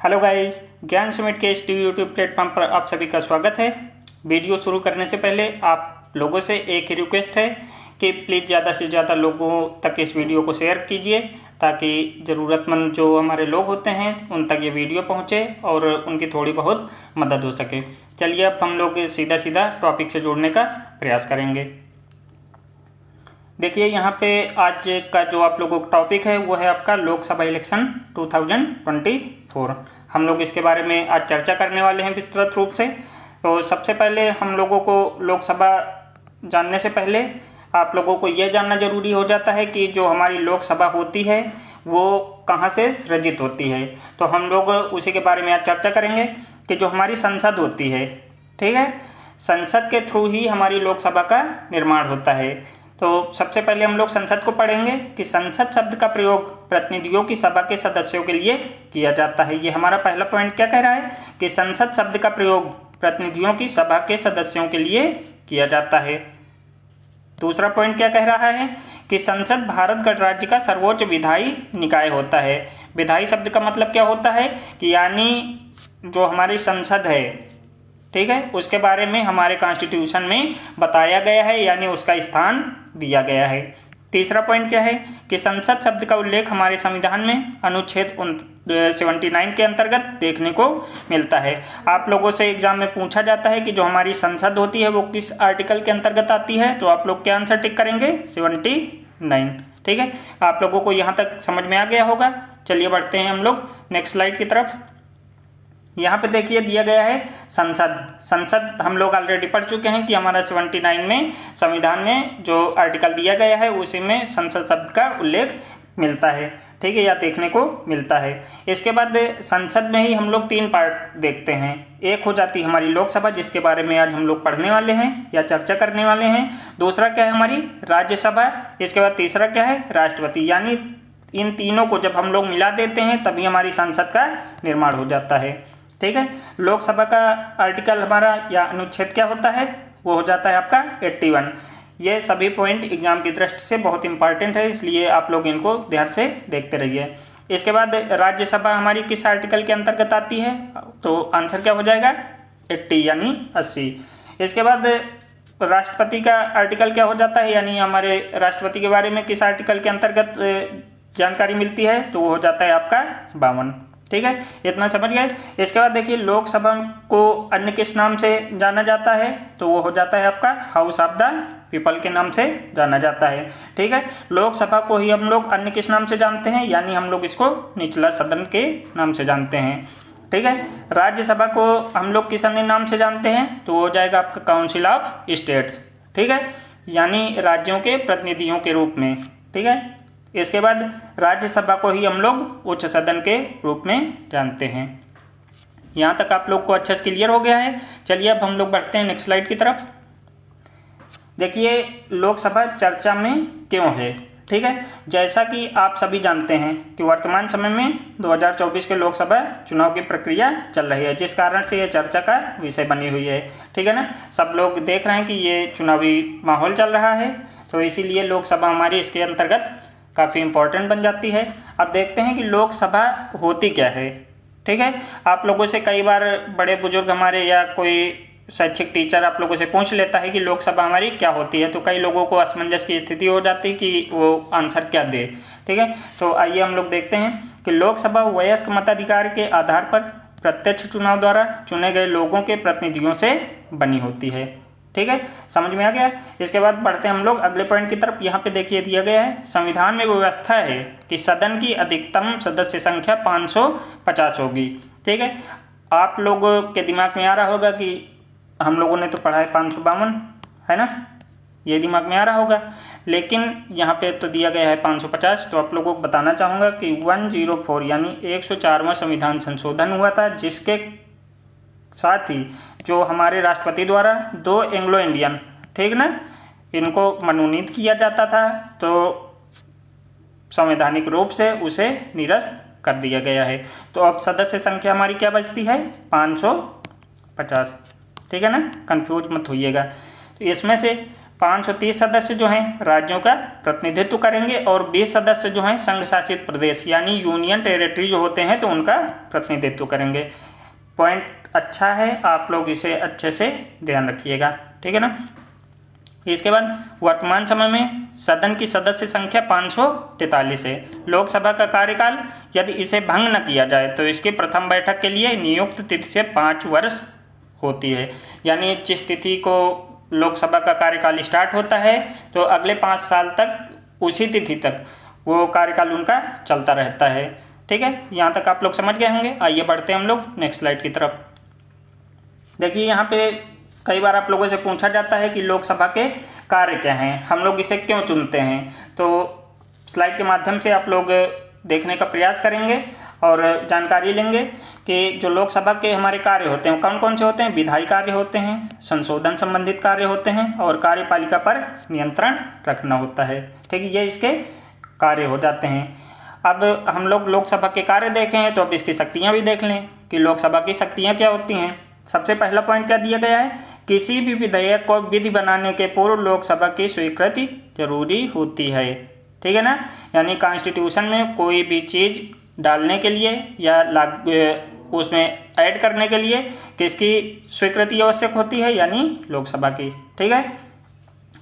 Hello guys, ज्ञान summit के इस यूट्यूब प्लेटफॉर्म पर आप सभी का स्वागत है। वीडियो शुरू करने से पहले आप लोगों से एक ही रिक्वेस्ट है कि प्लीज़ ज़्यादा से ज़्यादा लोगों तक इस वीडियो को शेयर कीजिए ताकि ज़रूरतमंद जो हमारे लोग होते हैं उन तक ये वीडियो पहुंचे और उनकी थोड़ी बहुत मदद हो सके। चलिए अब हम लोग सीधा सीधा टॉपिक से जुड़ने का प्रयास करेंगे। देखिए यहाँ पे आज का जो आप लोगों का टॉपिक है वो है आपका लोकसभा इलेक्शन 2024। हम लोग इसके बारे में आज चर्चा करने वाले हैं विस्तृत रूप से। तो सबसे पहले हम लोगों को लोकसभा जानने से पहले आप लोगों को यह जानना जरूरी हो जाता है कि जो हमारी लोकसभा होती है वो कहाँ से सृजित होती है। तो हम लोग उसी के बारे में आज चर्चा करेंगे कि जो हमारी संसद होती है, ठीक है, संसद के थ्रू ही हमारी लोकसभा का निर्माण होता है। तो सबसे पहले हम लोग संसद को पढ़ेंगे कि संसद शब्द का प्रयोग प्रतिनिधियों की सभा के सदस्यों के लिए किया जाता है। ये हमारा पहला पॉइंट क्या कह रहा है कि संसद शब्द का प्रयोग प्रतिनिधियों की सभा के सदस्यों के लिए किया जाता है। दूसरा पॉइंट क्या कह रहा है कि संसद भारत गणराज्य का सर्वोच्च विधायी निकाय होता है। विधायी शब्द का मतलब क्या होता है कि यानी जो हमारी संसद है, ठीक है, उसके बारे में हमारे कॉन्स्टिट्यूशन में बताया गया है, यानी उसका स्थान दिया गया है। तीसरा पॉइंट क्या है कि संसद शब्द का उल्लेख हमारे संविधान में अनुच्छेद 79 के अंतर्गत देखने को मिलता है। आप लोगों से एग्जाम में पूछा जाता है कि जो हमारी संसद होती है वो किस आर्टिकल के अंतर्गत आती है, तो आप लोग क्या आंसर टिक करेंगे? 79। ठीक है, आप लोगों को यहाँ तक समझ में आ गया होगा। चलिए बढ़ते हैं हम लोग नेक्स्ट स्लाइड की तरफ। यहाँ पे देखिए दिया गया है संसद हम लोग ऑलरेडी पढ़ चुके हैं कि हमारा 79 में संविधान में जो आर्टिकल दिया गया है उसी में संसद शब्द का उल्लेख मिलता है, ठीक है, या देखने को मिलता है। इसके बाद संसद में ही हम लोग 3 पार्ट देखते हैं। एक हो जाती है हमारी लोकसभा, जिसके बारे में आज हम लोग पढ़ने वाले हैं या चर्चा करने वाले हैं। दूसरा क्या है हमारी राज्यसभा। इसके बाद तीसरा क्या है राष्ट्रपति। यानी इन तीनों को जब हम लोग मिला देते हैं तभी हमारी संसद का निर्माण हो जाता है, ठीक है। लोकसभा का आर्टिकल हमारा या अनुच्छेद क्या होता है, वो हो जाता है आपका 81। ये सभी पॉइंट एग्जाम की दृष्टि से बहुत इंपॉर्टेंट है, इसलिए आप लोग इनको ध्यान से देखते रहिए। इसके बाद राज्यसभा हमारी किस आर्टिकल के अंतर्गत आती है, तो आंसर क्या हो जाएगा 80 यानी 80। इसके बाद राष्ट्रपति का आर्टिकल क्या हो जाता है, यानी हमारे राष्ट्रपति के बारे में किस आर्टिकल के अंतर्गत जानकारी मिलती है, तो वो हो जाता है आपका 52। ठीक है, इतना समझ गए। इसके बाद देखिए लोकसभा को अन्य किस नाम से जाना जाता है, तो वो हो जाता है आपका हाउस ऑफ द पीपल के नाम से जाना जाता है, ठीक है। लोकसभा को ही हम लोग अन्य किस नाम से जानते हैं, यानी हम लोग इसको निचला सदन के नाम से जानते हैं, ठीक है। राज्यसभा को हम लोग किस अन्य नाम से जानते हैं, तो वो हो जाएगा आपका काउंसिल ऑफ स्टेट्स, ठीक है, यानी राज्यों के प्रतिनिधियों के रूप में, ठीक है। इसके बाद राज्यसभा को ही हम लोग उच्च सदन के रूप में जानते हैं। यहाँ तक आप लोग को अच्छे से क्लियर हो गया है। चलिए अब हम लोग बढ़ते हैं नेक्स्ट स्लाइड की तरफ। देखिए लोकसभा चर्चा में क्यों है, ठीक है। जैसा कि आप सभी जानते हैं कि वर्तमान समय में 2024 के लोकसभा चुनाव की प्रक्रिया चल रही है, जिस कारण से ये चर्चा का विषय बनी हुई है, ठीक है ना। सब लोग देख रहे हैं कि ये चुनावी माहौल चल रहा है, तो इसीलिए लोकसभा हमारी इसके अंतर्गत काफ़ी इंपॉर्टेंट बन जाती है। अब देखते हैं कि लोकसभा होती क्या है, ठीक है। आप लोगों से कई बार बड़े बुजुर्ग हमारे या कोई शैक्षिक टीचर आप लोगों से पूछ लेता है कि लोकसभा हमारी क्या होती है, तो कई लोगों को असमंजस की स्थिति हो जाती है कि वो आंसर क्या दे, ठीक है। तो आइए हम लोग देखते हैं कि लोकसभा वयस्क मताधिकार के आधार पर प्रत्यक्ष चुनाव द्वारा चुने गए लोगों के प्रतिनिधियों से बनी होती है, ठीक है, समझ में आ गया। इसके बाद बढ़ते हैं हम लोग अगले पॉइंट की तरफ। यहाँ पे देखिए दिया गया है संविधान में व्यवस्था है कि सदन की अधिकतम सदस्य संख्या 550 होगी, ठीक है। आप लोगों के दिमाग में आ रहा होगा कि हम लोगों ने तो पढ़ा है 552, है ना, ये दिमाग में आ रहा होगा, लेकिन यहाँ पे तो दिया गया है 550। तो आप लोगों को बताना चाहूँगा कि 104 यानी 104वां संविधान संशोधन हुआ था, जिसके साथ ही जो हमारे राष्ट्रपति द्वारा 2 एंग्लो इंडियन, ठीक ना, इनको मनोनीत किया जाता था, तो संवैधानिक रूप से उसे निरस्त कर दिया गया है। तो अब सदस्य संख्या हमारी क्या बचती है 550, ठीक है ना, कंफ्यूज मत होइएगा। तो इसमें से 530 सदस्य जो हैं राज्यों का प्रतिनिधित्व करेंगे और 20 सदस्य जो हैं संघ शासित प्रदेश यानी यूनियन टेरिटरी जो होते हैं तो उनका प्रतिनिधित्व करेंगे। पॉइंट अच्छा है, आप लोग इसे अच्छे से ध्यान रखिएगा, ठीक है ना। इसके बाद वर्तमान समय में सदन की सदस्य संख्या 543 है। लोकसभा का कार्यकाल यदि इसे भंग न किया जाए तो इसकी प्रथम बैठक के लिए नियुक्त तिथि से 5 वर्ष होती है, यानी जिस तिथि को लोकसभा का कार्यकाल स्टार्ट होता है तो अगले 5 साल तक उसी तिथि तक वो कार्यकाल उनका चलता रहता है, ठीक है। यहाँ तक आप लोग समझ गए होंगे। आइए बढ़ते हैं हम लोग नेक्स्ट स्लाइड की तरफ। देखिए यहाँ पे कई बार आप लोगों से पूछा जाता है कि लोकसभा के कार्य क्या हैं, हम लोग इसे क्यों चुनते हैं। तो स्लाइड के माध्यम से आप लोग देखने का प्रयास करेंगे और जानकारी लेंगे कि जो लोकसभा के हमारे कार्य होते हैं कौन कौन से होते हैं। विधायी कार्य होते हैं, संशोधन संबंधित कार्य होते हैं और कार्यपालिका पर नियंत्रण रखना होता है, ठीक है। ये इसके कार्य हो जाते हैं। अब हम लोग लोकसभा के कार्य देखें तो अब इसकी शक्तियाँ भी देख लें कि लोकसभा की शक्तियाँ क्या होती हैं। सबसे पहला पॉइंट क्या दिया गया है, किसी भी विधेयक को विधि बनाने के पूर्व लोकसभा की स्वीकृति जरूरी होती है, ठीक है ना। यानी कॉन्स्टिट्यूशन में कोई भी चीज़ डालने के लिए या उसमें ऐड करने के लिए किसकी स्वीकृति आवश्यक होती है, यानी लोकसभा की, ठीक है।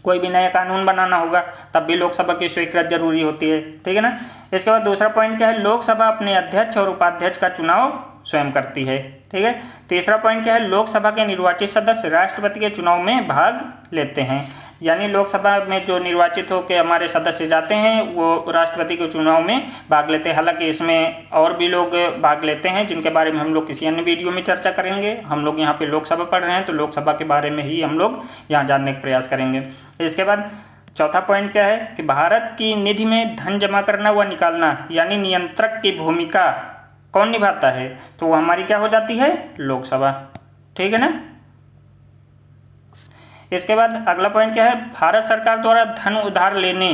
कोई भी नया कानून बनाना होगा तब भी लोकसभा की स्वीकृति जरूरी होती है, ठीक है ना। इसके बाद दूसरा पॉइंट क्या है, लोकसभा अपने अध्यक्ष और उपाध्यक्ष का चुनाव स्वयं करती है, ठीक है। तीसरा पॉइंट क्या है, लोकसभा के निर्वाचित सदस्य राष्ट्रपति के चुनाव में भाग लेते हैं, यानी लोकसभा में जो निर्वाचित होकर हमारे सदस्य जाते हैं वो राष्ट्रपति के चुनाव में भाग लेते हैं। हालांकि इसमें और भी लोग भाग लेते हैं जिनके बारे में हम लोग किसी अन्य वीडियो में चर्चा करेंगे। हम लोग यहाँ पे लोकसभा पढ़ रहे हैं तो लोकसभा के बारे में ही हम लोग यहाँ जानने का प्रयास करेंगे। इसके बाद चौथा पॉइंट क्या है कि भारत की निधि में धन जमा करना व निकालना यानी नियंत्रक की भूमिका कौन निभाता है, तो वो हमारी क्या हो जाती है, लोकसभा, ठीक है ना। इसके बाद अगला पॉइंट क्या है, भारत सरकार द्वारा धन उधार लेने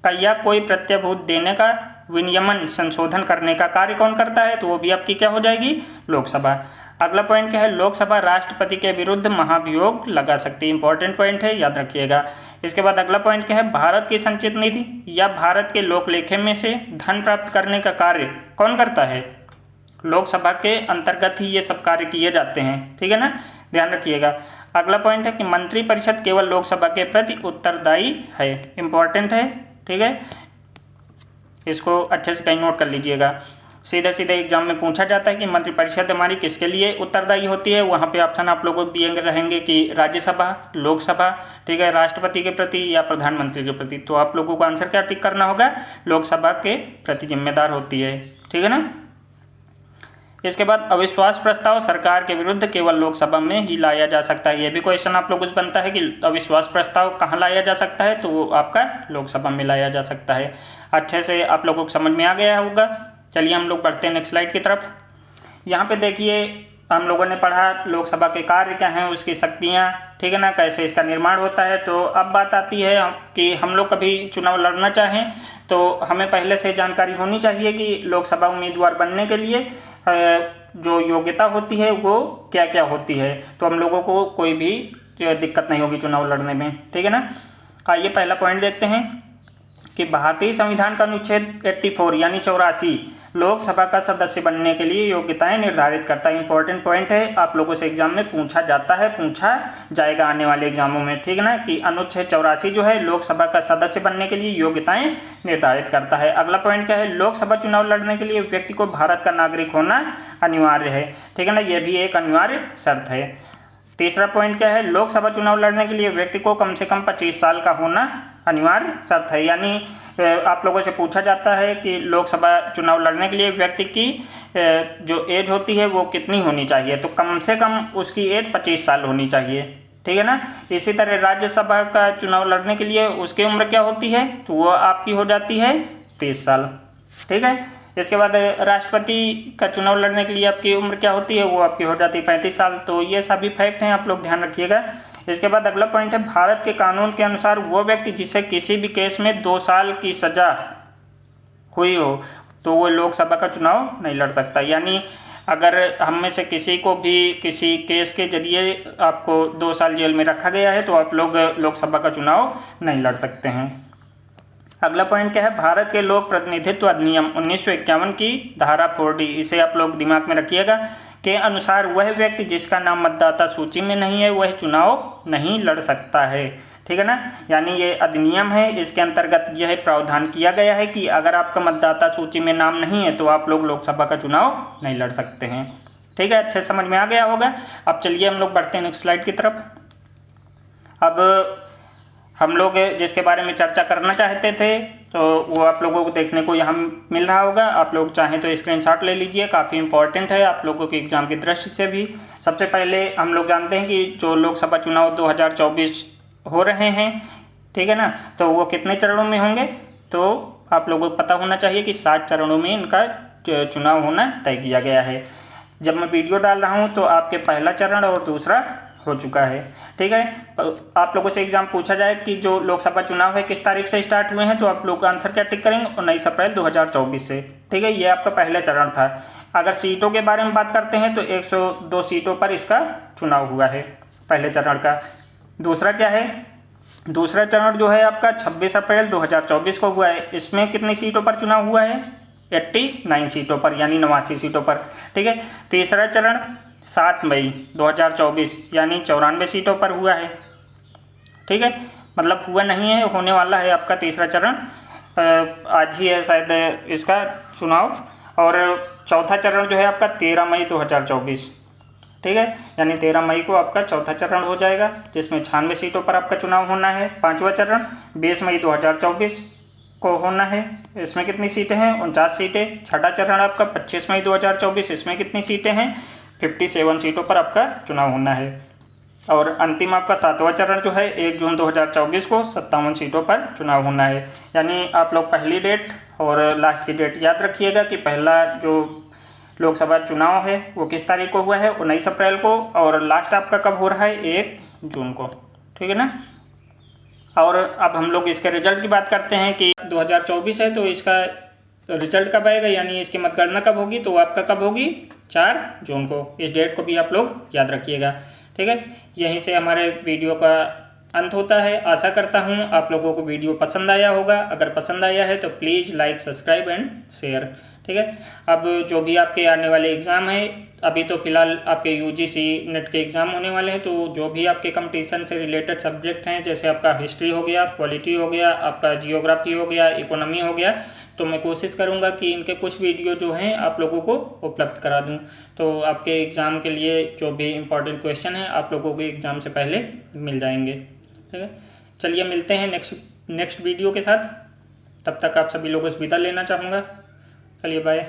का या कोई प्रत्यभूत देने का विनियमन संशोधन करने का कार्य कौन करता है, तो वो भी आपकी क्या हो जाएगी, लोकसभा। अगला पॉइंट क्या है, लोकसभा राष्ट्रपति के विरुद्ध महाभियोग लगा सकती है। इंपॉर्टेंट पॉइंट है, याद रखिएगा। इसके बाद अगला पॉइंट क्या है, भारत की संचित निधि या भारत के लोकलेखे में से धन प्राप्त करने का कार्य कौन करता है, लोकसभा के अंतर्गत ही ये सब कार्य किए जाते हैं, ठीक है ना, ध्यान रखिएगा। अगला पॉइंट है कि मंत्रिपरिषद केवल लोकसभा के प्रति उत्तरदायी है। इंपॉर्टेंट है, ठीक है, इसको अच्छे से कहीं नोट कर लीजिएगा। सीधे सीधे एग्जाम में पूछा जाता है कि मंत्रिपरिषद हमारी किसके लिए उत्तरदायी होती है। वहाँ पे ऑप्शन आप लोगों को दिए रहेंगे कि राज्यसभा, लोकसभा, ठीक है, राष्ट्रपति के प्रति या प्रधानमंत्री के प्रति। तो आप लोगों को आंसर क्या टिक करना होगा, लोकसभा के प्रति जिम्मेदार होती है, ठीक है ना। इसके बाद अविश्वास प्रस्ताव सरकार के विरुद्ध केवल लोकसभा में ही लाया जा सकता है। ये भी क्वेश्चन आप लोगों को बनता है कि अविश्वास प्रस्ताव कहाँ लाया जा सकता है, तो वो आपका लोकसभा में लाया जा सकता है। अच्छे से आप लोगों को समझ में आ गया होगा। चलिए हम लोग बढ़ते हैं नेक्स्ट स्लाइड की तरफ। यहाँ पे देखिए हम लोगों ने पढ़ा लोकसभा के कार्य क्या हैं, उसकी शक्तियाँ, ठीक है ना, कैसे इसका निर्माण होता है। तो अब बात आती है कि हम लोग कभी चुनाव लड़ना चाहें तो हमें पहले से जानकारी होनी चाहिए कि लोकसभा उम्मीदवार बनने के लिए जो योग्यता होती है वो क्या क्या होती है। तो हम लोगों को कोई भी दिक्कत नहीं होगी चुनाव लड़ने में, ठीक है ना। आइए पहला पॉइंट देखते हैं कि भारतीय संविधान का अनुच्छेद 84 यानी 84 लोकसभा का सदस्य बनने के लिए योग्यताएं निर्धारित करता है। इंपॉर्टेंट पॉइंट है, आप लोगों से एग्जाम में पूछा जाता है, पूछा जाएगा आने वाले एग्जामों में, ठीक है ना, कि अनुच्छेद 84 जो है लोकसभा का सदस्य बनने के लिए योग्यताएं निर्धारित करता है। अगला पॉइंट क्या है, लोकसभा चुनाव लड़ने के लिए व्यक्ति को भारत का नागरिक होना अनिवार्य है, ठीक है ना, यह भी एक अनिवार्य शर्त है। तीसरा पॉइंट क्या है, लोकसभा चुनाव लड़ने के लिए व्यक्ति को कम से कम 25 साल का होना अनिवार्य शर्त है। यानी आप लोगों से पूछा जाता है कि लोकसभा चुनाव लड़ने के लिए व्यक्ति की जो एज होती है वो कितनी होनी चाहिए, तो कम से कम उसकी एज 25 साल होनी चाहिए, ठीक है ना। इसी तरह राज्यसभा का चुनाव लड़ने के लिए उसकी उम्र क्या होती है, तो वो आपकी हो जाती है 30 साल, ठीक है। इसके बाद राष्ट्रपति का चुनाव लड़ने के लिए आपकी उम्र क्या होती है, वो आपकी हो जाती है 35 साल। तो ये सभी फैक्ट हैं, आप लोग ध्यान रखिएगा। इसके बाद अगला पॉइंट है, भारत के कानून के अनुसार वो व्यक्ति जिसे किसी भी केस में 2 साल की सजा हुई हो तो वो लोकसभा का चुनाव नहीं लड़ सकता। यानी अगर हम में से किसी को भी किसी केस के जरिए आपको 2 साल जेल में रखा गया है तो आप लोग लोकसभा का चुनाव नहीं लड़ सकते हैं। अगला पॉइंट क्या है, भारत के लोक प्रतिनिधित्व अधिनियम 1951 की धारा 4D, इसे आप लोग दिमाग में रखिएगा, के अनुसार वह व्यक्ति जिसका नाम मतदाता सूची में नहीं है वह चुनाव नहीं लड़ सकता है। ठीक है ना, यानी ये अधिनियम है, इसके अंतर्गत यह प्रावधान किया गया है कि अगर आपका मतदाता सूची में नाम नहीं है तो आप लोग लोकसभा का चुनाव नहीं लड़ सकते हैं। ठीक है, अच्छे समझ में आ गया होगा। अब चलिए हम लोग बढ़ते हैं नेक्स्ट स्लाइड की तरफ। अब हम लोग जिसके बारे में चर्चा करना चाहते थे तो वो आप लोगों को देखने को यहाँ मिल रहा होगा। आप लोग चाहें तो स्क्रीनशॉट ले लीजिए, काफ़ी इंपॉर्टेंट है आप लोगों के एग्जाम की दृष्टि से भी। सबसे पहले हम लोग जानते हैं कि जो लोकसभा चुनाव 2024 हो रहे हैं, ठीक है ना, तो वो कितने चरणों में होंगे, तो आप लोगों को पता होना चाहिए कि 7 चरणों में इनका चुनाव होना तय किया गया है। जब मैं वीडियो डाल रहा हूँ तो आपके पहला चरण और दूसरा हो चुका है। ठीक है, आप लोगों से एग्जाम पूछा जाए कि जो लोकसभा चुनाव है किस तारीख से स्टार्ट हुए हैं, तो आप लोग आंसर क्या टिक करेंगे, 19 अप्रैल 2024 से। ठीक है, ये आपका पहला चरण था। अगर सीटों के बारे में बात करते हैं तो 102 सीटों पर इसका चुनाव हुआ है पहले चरण का। दूसरा क्या है, दूसरा चरण जो है आपका 26 अप्रैल 2024 को हुआ है। इसमें कितनी सीटों पर चुनाव हुआ है, 89 सीटों पर, यानी 89 सीटों पर। ठीक है, तीसरा चरण 7 मई 2024 यानी 94 सीटों पर हुआ है। ठीक है, मतलब हुआ नहीं है, होने वाला है आपका तीसरा चरण, आज ही है शायद इसका चुनाव। और चौथा चरण जो है आपका 13 मई 2024, ठीक है, यानी 13 मई को आपका चौथा चरण हो जाएगा जिसमें 96 सीटों पर आपका चुनाव होना है। पांचवा चरण 20 मई 2024 को होना है, इसमें कितनी सीटें हैं, 49 सीटें। छठा चरण आपका 25 मई 2024, इसमें कितनी सीटें हैं, 57 सीटों पर आपका चुनाव होना है। और अंतिम आपका 7वां चरण जो है 1 जून 2024 को 57 सीटों पर चुनाव होना है। यानी आप लोग पहली डेट और लास्ट की डेट याद रखिएगा कि पहला जो लोकसभा चुनाव है वो किस तारीख को हुआ है, 19 अप्रैल को, और लास्ट आपका कब हो रहा है, 1 जून को। ठीक है ना। और अब हम लोग इसके रिजल्ट की बात करते हैं कि 2024 है तो इसका रिजल्ट कब आएगा, यानी इसकी मतगणना कब होगी, तो आपका कब होगी, 4 जून को। इस डेट को भी आप लोग याद रखिएगा। ठीक है, यहीं से हमारे वीडियो का अंत होता है। आशा करता हूँ आप लोगों को वीडियो पसंद आया होगा। अगर पसंद आया है तो please like, subscribe and share. ठीक है, अब जो भी आपके आने वाले एग्ज़ाम है, अभी तो फिलहाल आपके यूजीसी नेट के एग्ज़ाम होने वाले हैं, तो जो भी आपके कंपटीशन से रिलेटेड सब्जेक्ट हैं, जैसे आपका हिस्ट्री हो गया, पॉलिटी हो गया, आपका जियोग्राफी हो गया, इकोनॉमी हो गया, तो मैं कोशिश करूंगा कि इनके कुछ वीडियो जो हैं आप लोगों को उपलब्ध करा दूं। तो आपके एग्ज़ाम के लिए जो भी इम्पोर्टेंट क्वेश्चन हैं आप लोगों को एग्ज़ाम से पहले मिल जाएंगे। ठीक है, चलिए मिलते हैं नेक्स्ट वीडियो के साथ। तब तक आप सभी लोगों से विदा लेना चाहूँगा। चलिए बाय।